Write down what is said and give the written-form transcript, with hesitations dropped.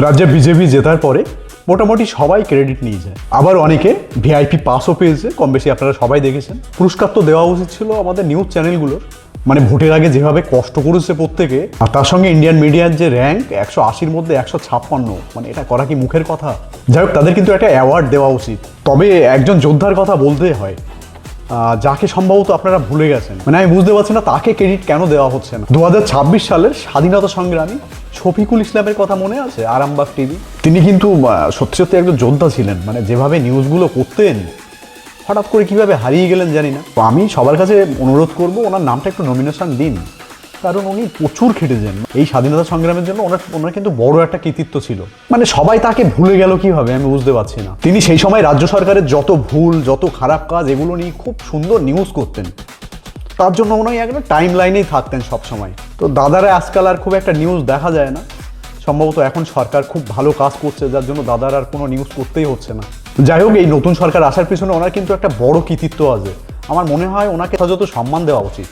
রাজ্যে বিজেপি জেতার পরে মোটামুটি সবাই ক্রেডিট নিয়ে যায়, আবার অনেকে ভিআইপি পাসও পেয়েছে, কম বেশি আপনারা সবাই দেখেছেন। পুরস্কার তো দেওয়া উচিত ছিল আমাদের নিউজ চ্যানেলগুলোর, মানে ভোটের আগে যেভাবে কষ্ট করেছে প্রত্যেকে, আর তার সঙ্গে ইন্ডিয়ান মিডিয়ার যে র্যাঙ্ক 180-র মধ্যে 156, মানে এটা করা কি মুখের কথা? যাই হোক, তাদের কিন্তু একটা অ্যাওয়ার্ড দেওয়া উচিত। তবে একজন যোদ্ধার কথা বলতে হয়, যাকে সম্ভবত আপনারা ভুলে গেছেন, মানে আমি বুঝতে পারছি না তাকে ক্রেডিট কেন দেওয়া হচ্ছে না। 2026 সালের স্বাধীনতা সংগ্রামী শফিকুল ইসলামের কথা মনে আছে? আরামবাগ টিভি, তিনি কিন্তু সত্যি সত্যি একজন যোদ্ধা ছিলেন, মানে যেভাবে নিউজগুলো করতেন। হঠাৎ করে কিভাবে হারিয়ে গেলেন জানি না। তো আমি সবার কাছে অনুরোধ করব, ওনার নামটা একটু নমিনেশন দিন, কারণ উনি প্রচুর খেটেছেন এই স্বাধীনতা সংগ্রামের জন্য। ওনার কিন্তু বড় একটা কৃতিত্ব ছিল, মানে সবাই তাকে ভুলে গেল কিভাবে আমি বুঝতে পারছি না। তিনি সেই সময় রাজ্য সরকারের যত ভুল, যত খারাপ কাজ, এগুলো নিয়ে খুব সুন্দর নিউজ করতেন। তার জন্য ওনাই একটা টাইম লাইনেই থাকতেন সব সময়। তো দাদারা আজকাল আর খুব একটা নিউজ দেখা যায় না, সম্ভবত এখন সরকার খুব ভালো কাজ করছে, যার জন্য দাদার আর কোনো নিউজ করতেই হচ্ছে না। যাই হোক, এই নতুন সরকার আসার পিছনে ওনার কিন্তু একটা বড় কৃতিত্ব আছে। আমার মনে হয় ওনাকে যত সম্মান দেওয়া উচিত।